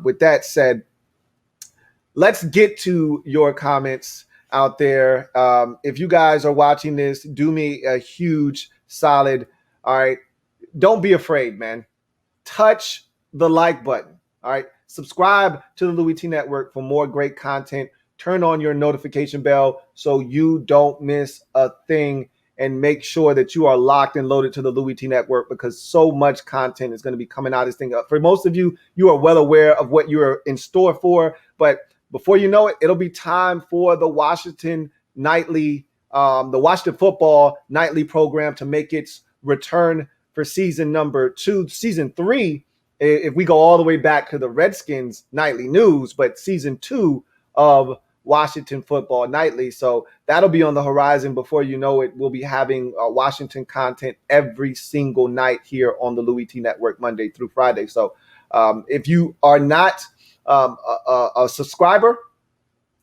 with that said, let's get to your comments out there. If you guys are watching this, do me a huge solid. All right. Don't be afraid, man. Touch the like button. All right. Subscribe to the Louie T Network for more great content. Turn on your notification bell so you don't miss a thing, and make sure that you are locked and loaded to the Louie T Network, because so much content is going to be coming out of this thing. For most of you, you are well aware of what you're in store for, but before you know it, it'll be time for the Washington football nightly program to make its return for season number 2. Season 3, if we go all the way back to the Redskins nightly news, but season 2 of Washington Football Nightly. So that'll be on the horizon. Before you know it, we'll be having Washington content every single night here on the Louie T Network, Monday through Friday. So if you are not a subscriber,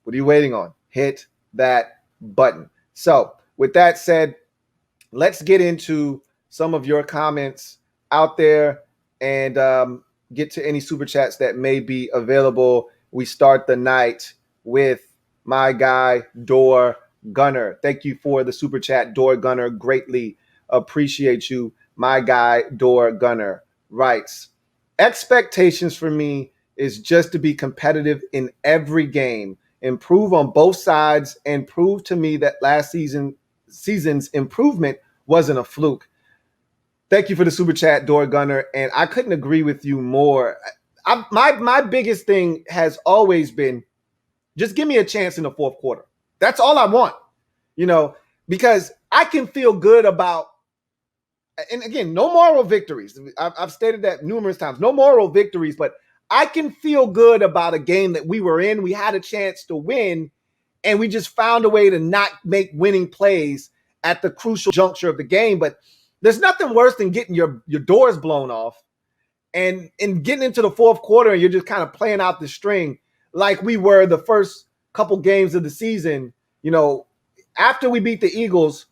what are you waiting on? Hit that button. So with that said, let's get into some of your comments out there and get to any super chats that may be available. We start the night with my guy, Door Gunner. Thank you for the super chat, Door Gunner. Greatly appreciate you. My guy, Door Gunner, writes, expectations for me is just to be competitive in every game, improve on both sides, and prove to me that last season's improvement wasn't a fluke. Thank you for the super chat, Door Gunner, and I couldn't agree with you more. My biggest thing has always been, just give me a chance in the fourth quarter. That's all I want, because I can feel good about, and again, no moral victories. I've stated that numerous times, no moral victories, but I can feel good about a game that we were in. We had a chance to win, and we just found a way to not make winning plays at the crucial juncture of the game. But there's nothing worse than getting your doors blown off and getting into the fourth quarter and you're just kind of playing out the string like we were the first couple games of the season. After we beat the Eagles,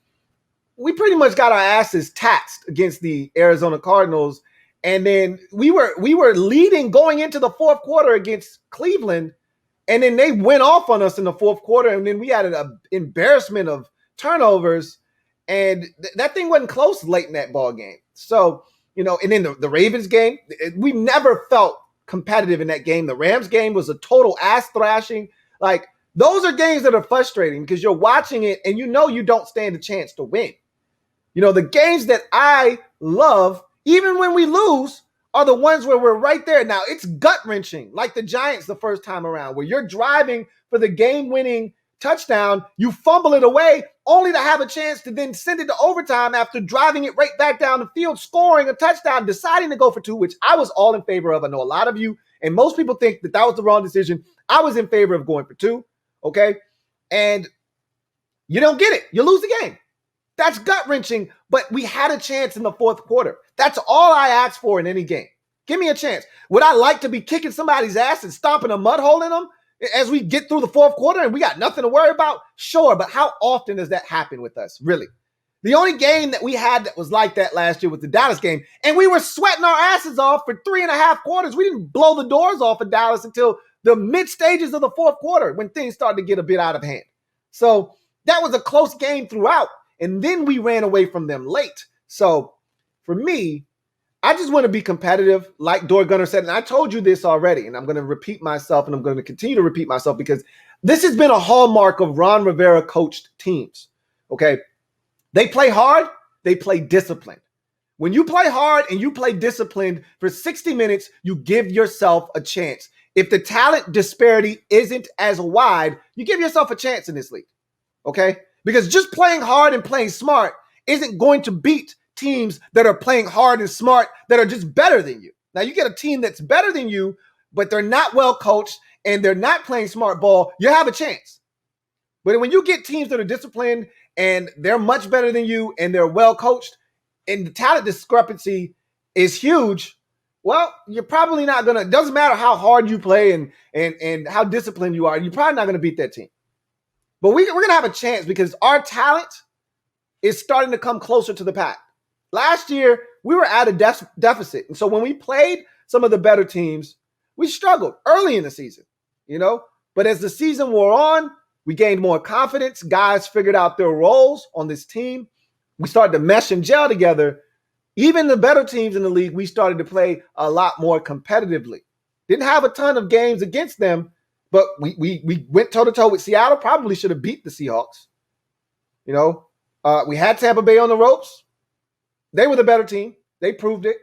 we pretty much got our asses taxed against the Arizona Cardinals. And then we were leading going into the fourth quarter against Cleveland. And then they went off on us in the fourth quarter. And then we had an embarrassment of turnovers. And that thing wasn't close late in that ball game. So, and then the Ravens game, we never felt competitive in that game. The Rams game was a total ass thrashing. Like, those are games that are frustrating because you're watching it and you don't stand a chance to win. The games that I love, even when we lose, are the ones where we're right there. Now, it's gut-wrenching, like the Giants the first time around, where you're driving for the game-winning touchdown, you fumble it away, only to have a chance to then send it to overtime after driving it right back down the field, scoring a touchdown, deciding to go for 2, which I was all in favor of. I know a lot of you, and most people think that was the wrong decision. I was in favor of going for 2, okay? And you don't get it. You lose the game. That's gut-wrenching, but we had a chance in the fourth quarter. That's all I ask for in any game. Give me a chance. Would I like to be kicking somebody's ass and stomping a mud hole in them as we get through the fourth quarter and we got nothing to worry about? Sure, but how often does that happen with us, really? The only game that we had that was like that last year was the Dallas game, and we were sweating our asses off for 3.5 quarters. We didn't blow the doors off of Dallas until the mid-stages of the fourth quarter when things started to get a bit out of hand. So that was a close game throughout, and then we ran away from them late. So for me, I just want to be competitive, like Door Gunner said, and I told you this already, and I'm going to repeat myself, and I'm going to continue to repeat myself because this has been a hallmark of Ron Rivera coached teams, okay? They play hard, they play disciplined. When you play hard and you play disciplined for 60 minutes, you give yourself a chance. If the talent disparity isn't as wide, you give yourself a chance in this league, okay? Because just playing hard and playing smart isn't going to beat teams that are playing hard and smart that are just better than you. Now, you get a team that's better than you, but they're not well coached and they're not playing smart ball, you have a chance. But when you get teams that are disciplined and they're much better than you and they're well coached and the talent discrepancy is huge, well, you're probably not going to, doesn't matter how hard you play and how disciplined you are, you're probably not going to beat that team. But we're going to have a chance because our talent is starting to come closer to the pack. Last year, we were at a deficit. And so when we played some of the better teams, We struggled early in the season, but as the season wore on, we gained more confidence. Guys figured out their roles on this team. We started to mesh and gel together. Even the better teams in the league, we started to play a lot more competitively. Didn't have a ton of games against them, but we went toe-to-toe with Seattle. Probably should have beat the Seahawks. We had Tampa Bay on the ropes. They were the better team. They proved it.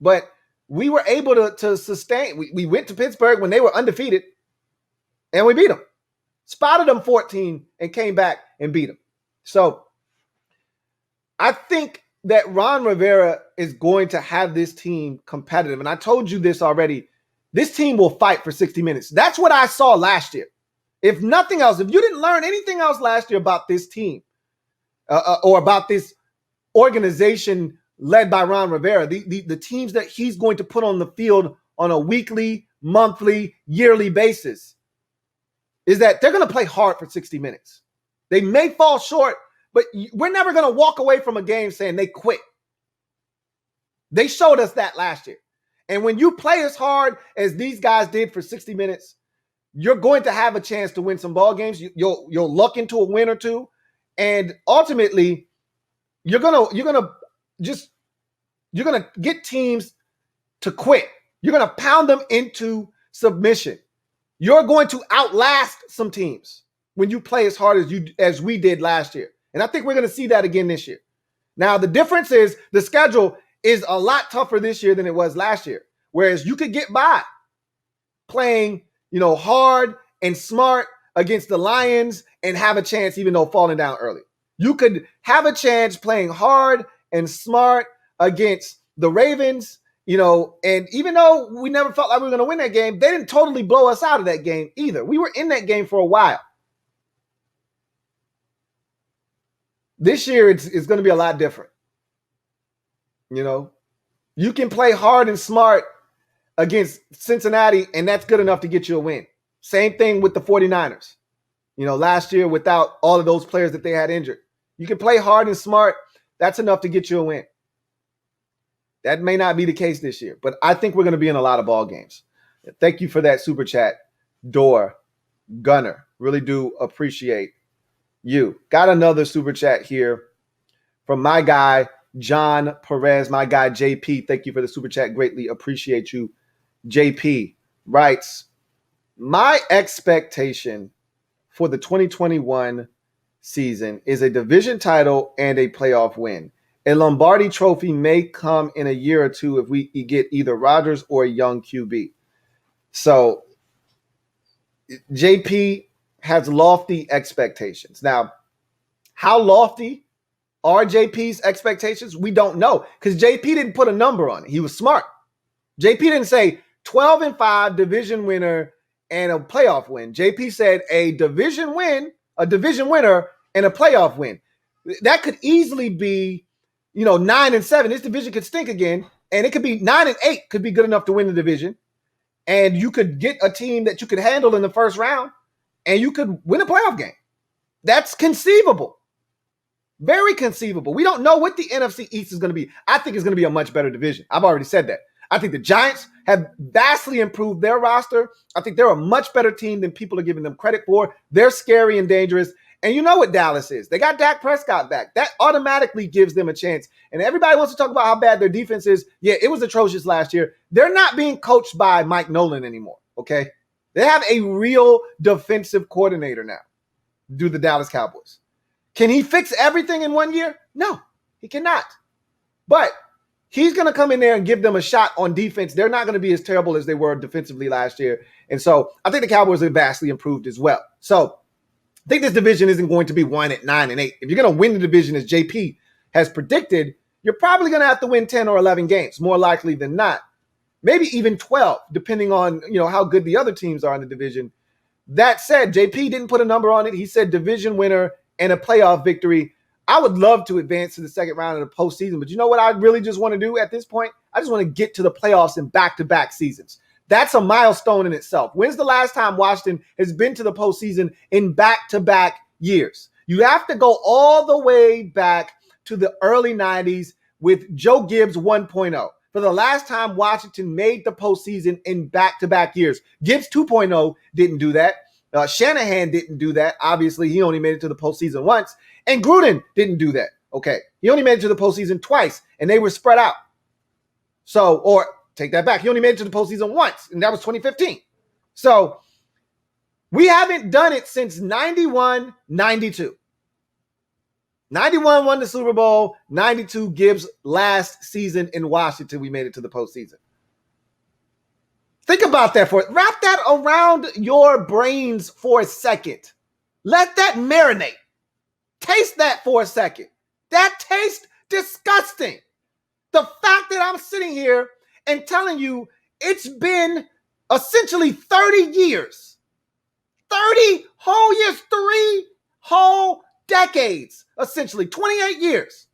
But we were able to sustain. We went to Pittsburgh when they were undefeated, and we beat them. Spotted them 14 and came back and beat them. So I think that Ron Rivera is going to have this team competitive. And I told you this already. This team will fight for 60 minutes. That's what I saw last year. If nothing else, if you didn't learn anything else last year about this team or about this organization led by Ron Rivera, the teams that he's going to put on the field on a weekly, monthly, yearly basis, is that they're going to play hard for 60 minutes. They may fall short, but we're never going to walk away from a game saying they quit. They showed us that last year. And when you play as hard as these guys did for 60 minutes, you're going to have a chance to win some ball games. You'll luck into a win or two, and ultimately, you're gonna get teams to quit. You're gonna pound them into submission. You're going to outlast some teams when you play as hard as we did last year. And I think we're going to see that again this year. Now, the difference is the schedule is a lot tougher this year than it was last year. Whereas you could get by playing, hard and smart against the Lions and have a chance even though falling down early. You could have a chance playing hard and smart against the Ravens. And even though we never felt like we were going to win that game, they didn't totally blow us out of that game either. We were in that game for a while. This year, it's going to be a lot different. You can play hard and smart against Cincinnati, and that's good enough to get you a win. Same thing with the 49ers. Last year, without all of those players that they had injured. You can play hard and smart. That's enough to get you a win. That may not be the case this year, but I think we're going to be in a lot of ball games. Thank you for that super chat, Door Gunner. Really do appreciate you. Got another super chat here from my guy, John Perez, my guy, JP. Thank you for the super chat. Greatly appreciate you. JP writes, my expectation for the 2021 season is a division title and a playoff win. A Lombardi trophy may come in a year or two if we get either Rodgers or a young QB. So JP has lofty expectations. Now, how lofty are JP's expectations? We don't know because JP didn't put a number on it. He was smart. JP didn't say 12-5 division winner and a playoff win. JP said a division win, a division winner, and a playoff win. That could easily be 9-7. This division could stink again, and it could be 9-8 could be good enough to win the division. And you could get a team that you could handle in the first round, and you could win a playoff game. That's conceivable. Very conceivable. We don't know what the NFC East is going to be. I think it's going to be a much better division. I've already said that. I think the Giants have vastly improved their roster. I think they're a much better team than people are giving them credit for. They're scary and dangerous. And you know what Dallas is. They got Dak Prescott back. That automatically gives them a chance. And everybody wants to talk about how bad their defense is. Yeah, it was atrocious last year. They're not being coached by Mike Nolan anymore, okay? They have a real defensive coordinator now, do the Dallas Cowboys. Can he fix everything in 1 year? No, he cannot. But he's going to come in there and give them a shot on defense. They're not going to be as terrible as they were defensively last year. And so I think the Cowboys have vastly improved as well. So I think this division isn't going to be won at 9-8. If you're going to win the division as JP has predicted, you're probably going to have to win 10 or 11 games, more likely than not. Maybe even 12, depending on how good the other teams are in the division. That said, JP didn't put a number on it. He said division winner and a playoff victory. I would love to advance to the second round of the postseason, but you know what I really just want to do at this point? I just want to get to the playoffs in back-to-back seasons. That's a milestone in itself. When's the last time Washington has been to the postseason in back-to-back years? You have to go all the way back to the early 90s with Joe Gibbs 1.0. for the last time Washington made the postseason in back-to-back years. Gibbs 2.0 didn't do that. Shanahan didn't do that. Obviously, he only made it to the postseason once. And Gruden didn't do that. Okay. He only made it to the postseason twice, and they were spread out. So, or take that back. He only made it to the postseason once, and that was 2015. So, we haven't done it since 91, 92. 91 won the Super Bowl. 92 Gibbs' last season in Washington, we made it to the postseason. Think about that wrap that around your brains for a second. Let that marinate. Taste that for a second. That tastes disgusting. The fact that I'm sitting here and telling you it's been essentially 30 years. 30 whole years, 3 whole decades, essentially 28 years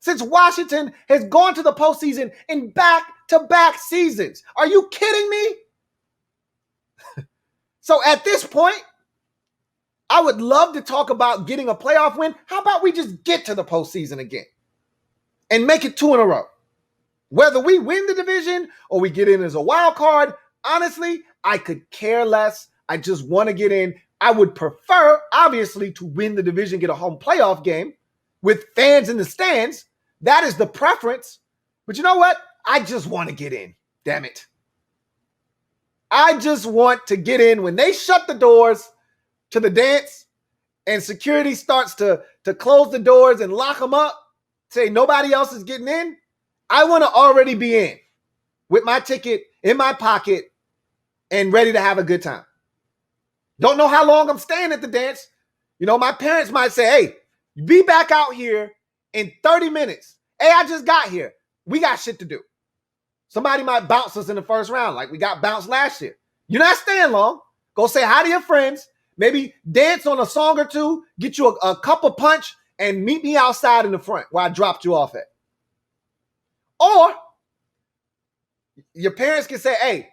since Washington has gone to the postseason in back-to-back seasons. Are you kidding me? So at this point, I would love to talk about getting a playoff win. How about we just get to the postseason again and make it 2 in a row? Whether we win the division or we get in as a wild card, honestly, I could care less. I just want to get in. I would prefer, obviously, to win the division, get a home playoff game with fans in the stands. That is the preference. But you know what? I just want to get in. Damn it. I just want to get in. When they shut the doors to the dance and security starts to close the doors and lock them up, say nobody else is getting in, I want to already be in with my ticket in my pocket and ready to have a good time. Don't know how long I'm staying at the dance. You know, my parents might say, hey, be back out here in 30 minutes. Hey, I just got here. We got shit to do. Somebody might bounce us in the first round like we got bounced last year. You're not staying long. Go say hi to your friends. Maybe dance on a song or two. Get you a cup of punch and meet me outside in the front where I dropped you off at. Or your parents can say, hey,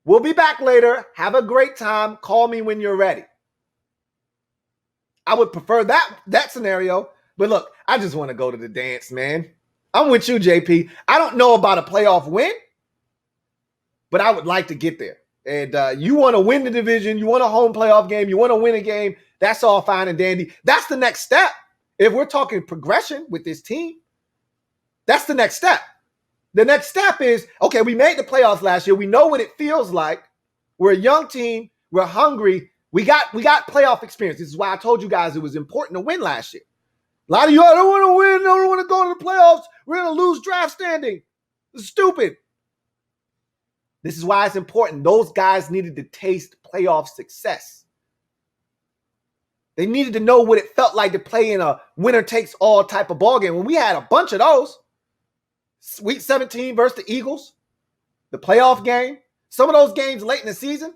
we'll be back later. Have a great time. Call me when you're ready. I would prefer that scenario. But look, I just want to go to the dance, man. I'm with you, JP. I don't know about a playoff win, but I would like to get there. And you want to win the division. You want a home playoff game. You want to win a game. That's all fine and dandy. That's the next step. If we're talking progression with this team, that's the next step. The next step is, okay, we made the playoffs last year. We know what it feels like. We're a young team. We're hungry. We got playoff experience. This is why I told you guys it was important to win last year. A lot of you, I don't want to win. I don't want to go to the playoffs. We're going to lose draft standing. It's stupid. This is why it's important. Those guys needed to taste playoff success. They needed to know what it felt like to play in a winner-takes-all type of ballgame. When we had a bunch of those, Week 17 versus the Eagles, the playoff game, some of those games late in the season,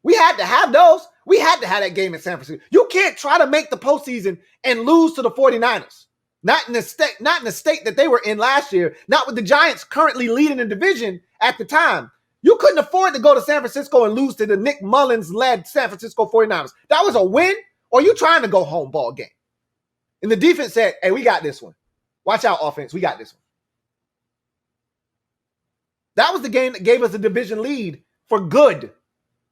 we had to have those. We had to have that game in San Francisco. You can't try to make the postseason and lose to the 49ers. Not in the state that they were in last year, not with the Giants currently leading the division at the time. You couldn't afford to go to San Francisco and lose to the Nick Mullins-led San Francisco 49ers. That was a win, or you trying to go home ball game. And the defense said, hey, we got this one. Watch out, offense. We got this one. That was the game that gave us a division lead for good.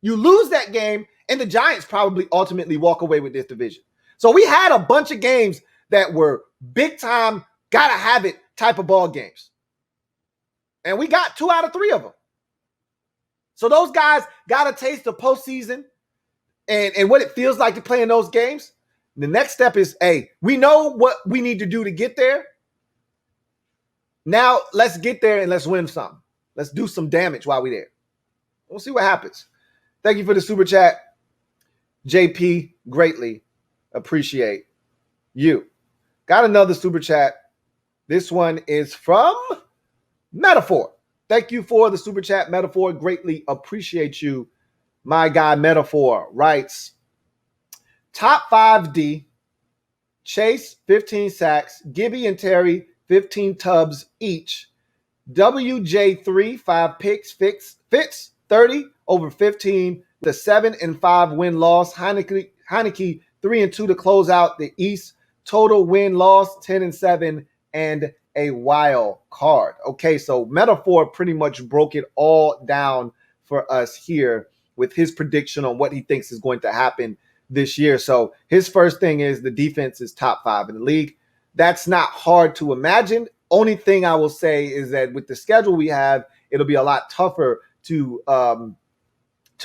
You lose that game, and the Giants probably ultimately walk away with this division. So we had a bunch of games that were big-time, gotta-have-it type of ball games. And we got 2 out of 3 of them. So those guys got to taste the postseason and what it feels like to play in those games. The next step is, hey, we know what we need to do to get there. Now let's get there and let's win something. Let's do some damage while we're there. We'll see what happens. Thank you for the super chat. JP, greatly appreciate you. Got another super chat. This one is from Metaphor. Thank you for the super chat, Metaphor. Greatly appreciate you. My guy, Metaphor, writes, top 5D, Chase, 15 sacks, Gibby and Terry, 15 tubs each. WJ3, 5 picks, Fitz, 30 over 15, the 7-5 win-loss. Heineke, 3-2 to close out the East. Total win-loss, 10-7 and a wild card. Okay, so Metaphor pretty much broke it all down for us here with his prediction on what he thinks is going to happen this year. So his first thing is the defense is top 5 in the league. That's not hard to imagine. Only thing I will say is that with the schedule we have, it'll be a lot tougher to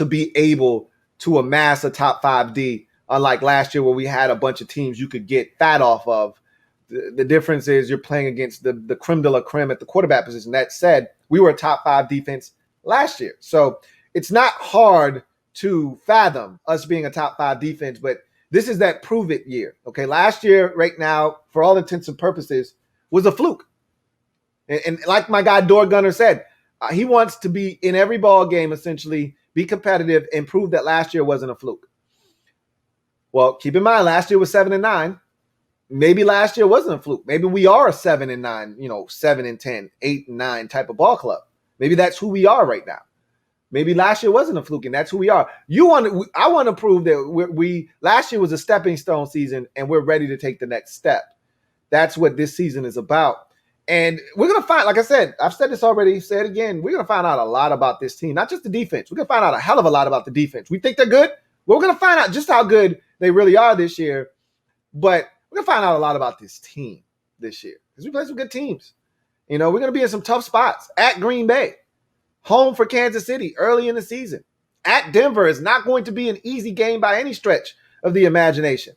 be able to amass a top 5D, unlike last year where we had a bunch of teams you could get fat off of. The difference is you're playing against the creme de la creme at the quarterback position. That said, we were a top 5 defense last year. So it's not hard to fathom us being a top 5 defense, but this is that prove it year. Okay, last year, right now, for all intents and purposes, was a fluke. And like my guy Door Gunner said, he wants to be in every ball game, essentially, be competitive, and prove that last year wasn't a fluke. Well, keep in mind, last year was 7-9. Maybe last year wasn't a fluke. Maybe we are a 7-9, 7-10, 8-9 type of ball club. Maybe that's who we are right now. Maybe last year wasn't a fluke, and that's who we are. I want to prove that we last year was a stepping stone season, and we're ready to take the next step. That's what this season is about. And we're going to find, like I said, I've said this already, say it again, we're going to find out a lot about this team, not just the defense. We're going to find out a hell of a lot about the defense. We think they're good. We're going to find out just how good they really are this year. But we're going to find out a lot about this team this year because we play some good teams. We're going to be in some tough spots. At Green Bay, home for Kansas City early in the season. At Denver is not going to be an easy game by any stretch of the imagination.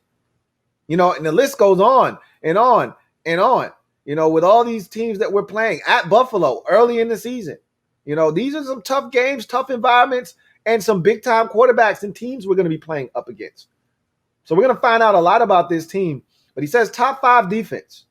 And the list goes on and on and on. With all these teams that we're playing at Buffalo early in the season, these are some tough games, tough environments, and some big time quarterbacks and teams we're going to be playing up against. So we're going to find out a lot about this team. But he says top 5 defense.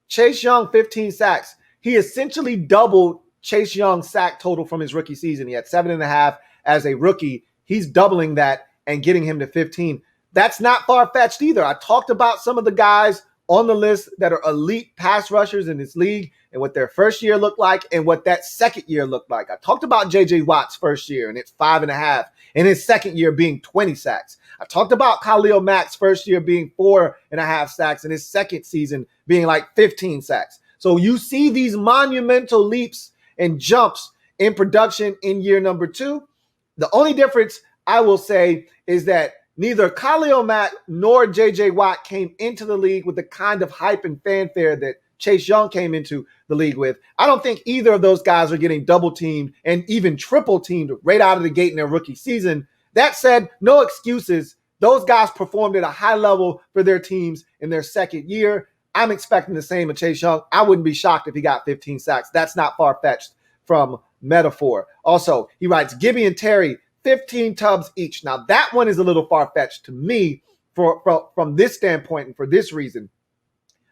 Chase Young, 15 sacks. He essentially doubled Chase Young's sack total from his rookie season. He had 7.5 as a rookie. He's doubling that and getting him to 15. That's not far-fetched either. I talked about some of the guys on the list that are elite pass rushers in this league and what their first year looked like and what that second year looked like. I talked about J.J. Watt's first year, and it's 5.5, and his second year being 20 sacks. I talked about Khalil Mack's first year being 4.5 sacks, and his second season being like 15 sacks. So you see these monumental leaps and jumps in production in year number 2. The only difference I will say is that neither Khalil Mack nor J.J. Watt came into the league with the kind of hype and fanfare that Chase Young came into the league with. I don't think either of those guys are getting double teamed and even triple teamed right out of the gate in their rookie season. That said, no excuses. Those guys performed at a high level for their teams in their second year. I'm expecting the same of Chase Young. I wouldn't be shocked if he got 15 sacks. That's not far-fetched from Metaphor. Also, he writes, Gibby and Terry, 15 tubs each. Now, that one is a little far-fetched to me from this standpoint and for this reason.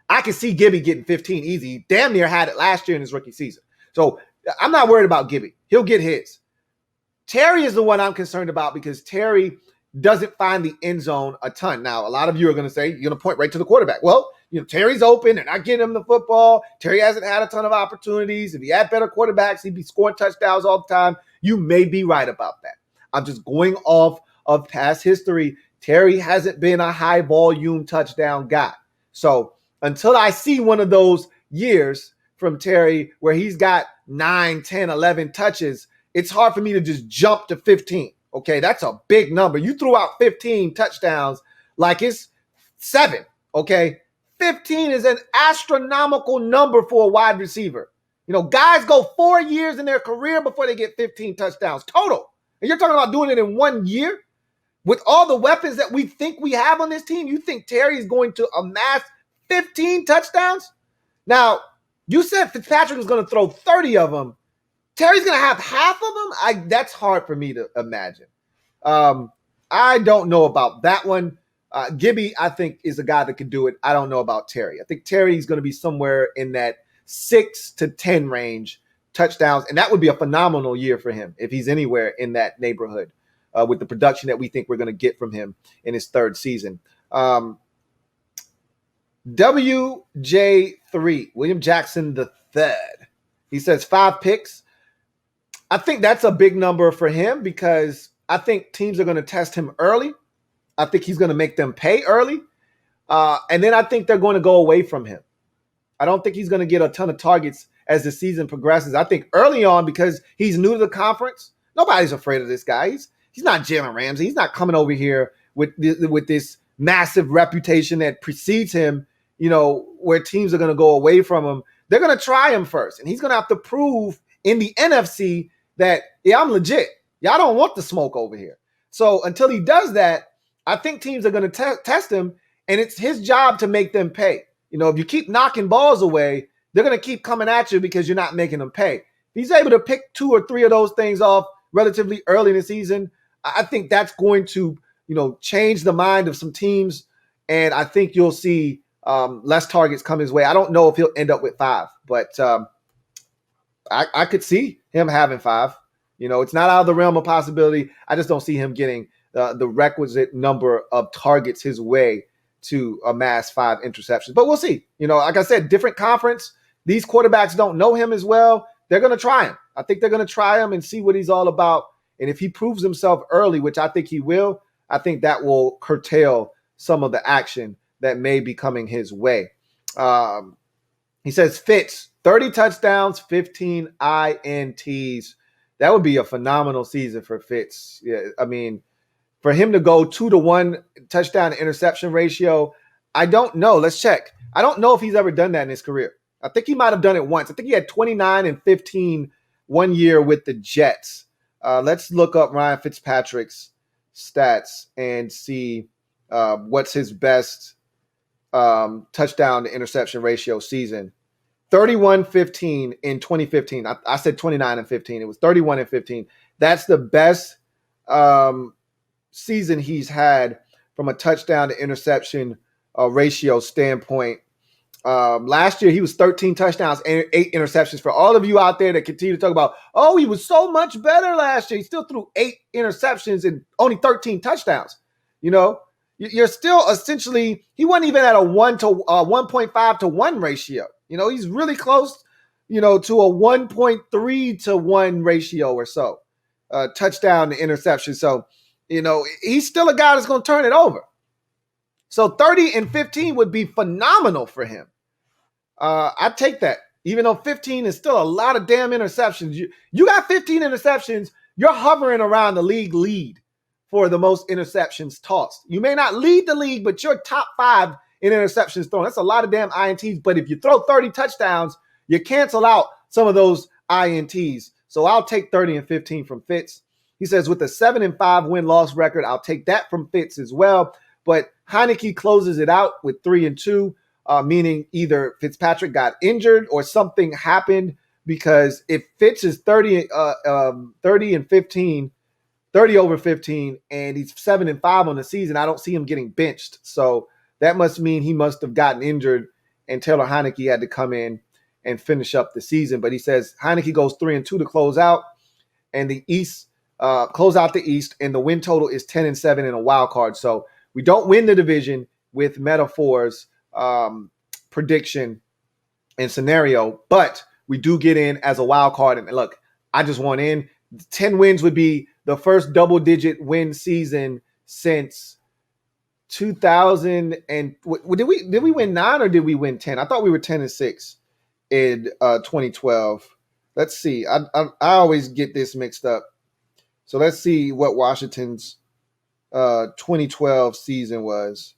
I can see Gibby getting 15 easy. He damn near had it last year in his rookie season. So I'm not worried about Gibby. He'll get his. Terry is the one I'm concerned about because Terry doesn't find the end zone a ton. Now, a lot of you are going to say, you're going to point right to the quarterback. Well, Terry's open. They're not getting him the football. Terry hasn't had a ton of opportunities. If he had better quarterbacks, he'd be scoring touchdowns all the time. You may be right about that. I'm just going off of past history. Terry hasn't been a high volume touchdown guy. So until I see one of those years from Terry where he's got 9, 10, 11 touches, it's hard for me to just jump to 15. Okay, that's a big number. You threw out 15 touchdowns like it's 7. Okay, 15 is an astronomical number for a wide receiver. Guys go 4 years in their career before they get 15 touchdowns total. And you're talking about doing it in 1 year? With all the weapons that we think we have on this team, you think Terry is going to amass 15 touchdowns? Now, you said Fitzpatrick is going to throw 30 of them. Terry's going to have half of them? That's hard for me to imagine. I don't know about that one. Gibby, I think, is a guy that could do it. I don't know about Terry. I think Terry's going to be somewhere in that 6 to 10 range touchdowns, and that would be a phenomenal year for him if he's anywhere in that neighborhood with the production that we think we're going to get from him in his third season. WJ3, William Jackson III. He says 5 picks. I think that's a big number for him because I think teams are going to test him early. I think he's going to make them pay early. And then I think they're going to go away from him. I don't think he's going to get a ton of targets as the season progresses. I think early on, because he's new to the conference, nobody's afraid of this guy. He's not Jalen Ramsey. He's not coming over here with this massive reputation that precedes him, where teams are going to go away from him. They're going to try him first, and he's going to have to prove in the NFC that, yeah, I'm legit. Y'all don't want the smoke over here. So until he does that, I think teams are going to test him, and it's his job to make them pay. If you keep knocking balls away, they're going to keep coming at you because you're not making them pay. If he's able to pick 2 or 3 of those things off relatively early in the season, I think that's going to, change the mind of some teams. And I think you'll see less targets come his way. I don't know if he'll end up with 5, but I could see him having 5. It's not out of the realm of possibility. I just don't see him getting the requisite number of targets his way to amass 5 interceptions. But we'll see. Like I said, different conference. These quarterbacks don't know him as well. They're going to try him. I think they're going to try him and see what he's all about. And if he proves himself early, which I think he will, I think that will curtail some of the action that may be coming his way. He says Fitz, 30 touchdowns, 15 INTs. That would be a phenomenal season for Fitz. Yeah, I mean, for him to go 2-to-1 touchdown to interception ratio, I don't know. Let's check. I don't know if he's ever done that in his career. I think he might have done it once. I think he had 29 and 15 one year with the Jets. Let's look up Ryan Fitzpatrick's stats and see what's his best touchdown to interception ratio season. 31-15 in 2015. I said 29 and 15. It was 31 and 15. That's the best season he's had from a touchdown to interception ratio standpoint. Last year, he was 13 touchdowns and 8 interceptions. For all of you out there that continue to talk about, oh, he was so much better last year. He still threw 8 interceptions and only 13 touchdowns. You're still essentially, he wasn't even at a 1.5 to 1 ratio. He's really close, to a 1.3 to 1 ratio or so, touchdown to interception. So, he's still a guy that's going to turn it over. So 30 and 15 would be phenomenal for him. I'd take that. Even though 15 is still a lot of damn interceptions. You got 15 interceptions, you're hovering around the league lead for the most interceptions tossed. You may not lead the league, but you're top 5 in interceptions thrown. That's a lot of damn INTs. But if you throw 30 touchdowns, you cancel out some of those INTs. So I'll take 30 and 15 from Fitz. He says with a 7-5 win-loss record, I'll take that from Fitz as well. But Heineke closes it out with 3-2, meaning either Fitzpatrick got injured or something happened. Because if Fitz is 30 and 15, 30 over 15, and he's 7-5 on the season, I don't see him getting benched. So that must mean he must have gotten injured, and Taylor Heineke had to come in and finish up the season. But he says Heineke goes 3-2 to close out, and the East close out the East, and the win total is 10-7 in a wild card. So we don't win the division with metaphors, prediction, and scenario, but we do get in as a wild card. And look, I just want in. 10 wins would be the first double-digit win season since 2000. And did we win 9 or did we win 10? I thought we were 10-6 in 2012. Let's see. I always get this mixed up. So let's see what Washington's 2012 season was,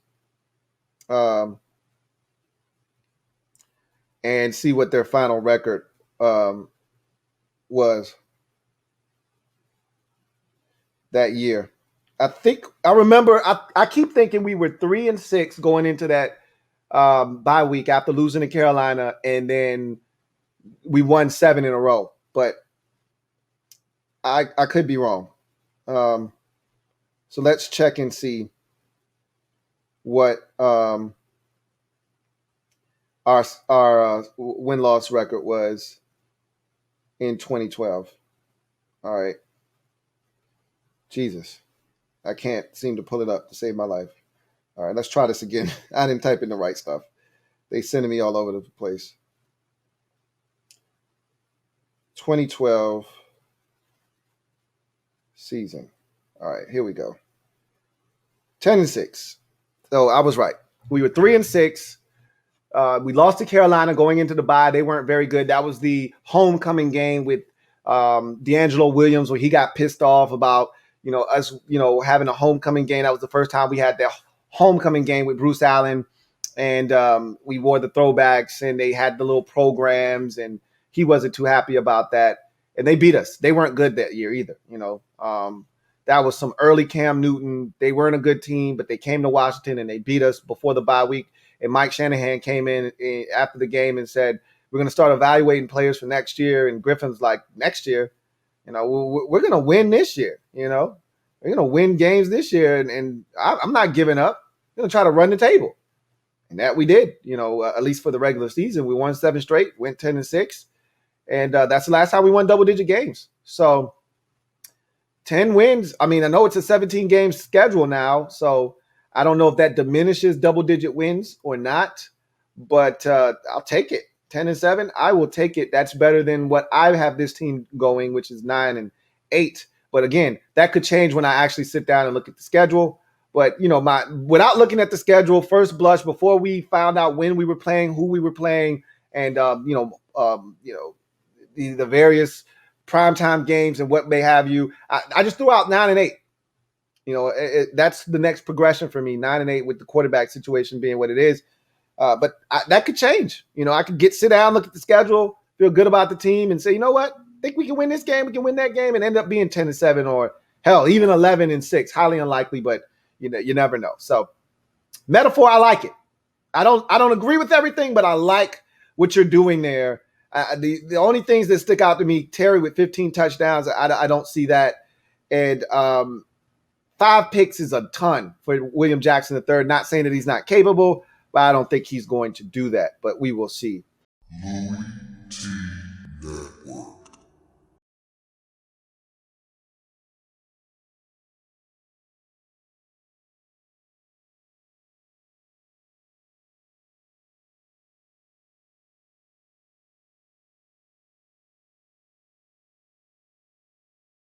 and see what their final record was that year. I remember. I keep thinking we were 3-6 going into that bye week after losing to Carolina, and then we won 7 in a row. But I could be wrong. So let's check and see what our win-loss record was in 2012. All right. Jesus. I can't seem to pull it up to save my life. All right, let's try this again. I didn't type in the right stuff. They sending me all over the place. 2012 season. All right, here we go. 10-6. So I was right. We were 3-6. We lost to Carolina going into the bye. They weren't very good. That was the homecoming game with D'Angelo Williams, where he got pissed off about us having a homecoming game. That was the first time we had that homecoming game with Bruce Allen, and we wore the throwbacks, and they had the little programs, and he wasn't too happy about that. And they beat us. They weren't good that year either. That was some early Cam Newton. They weren't a good team, but they came to Washington and they beat us before the bye week. And Mike Shanahan came in after the game and said, we're going to start evaluating players for next year. And Griffin's like, next year, we're going to win this year. We're going to win games this year. And I'm not giving up. I'm going to try to run the table. And that we did, at least for the regular season. We won 7 straight, went 10-6. And that's the last time we won double-digit games. So 10 wins. I mean, I know it's a 17-game schedule now, so I don't know if that diminishes double-digit wins or not, but I'll take it. 10-7, I will take it. That's better than what I have this team going, which is 9-8. But again, that could change when I actually sit down and look at the schedule. But without looking at the schedule, first blush, before we found out when we were playing, who we were playing, and the various primetime games and what may have you, I just threw out 9-8. That's the next progression for me, 9-8, with the quarterback situation being what it is. But that could change. I could sit down, look at the schedule, feel good about the team, and say, you know what? I think we can win this game, we can win that game, and end up being 10-7 or hell, even 11-6. Highly unlikely, but you never know. So metaphor, I like it. I don't agree with everything, but I like what you're doing there. The only things that stick out to me, Terry with 15 touchdowns, I don't see that. And 5 picks is a ton for William Jackson III. Not saying that he's not capable, but I don't think he's going to do that. But we will see. Louie T Network.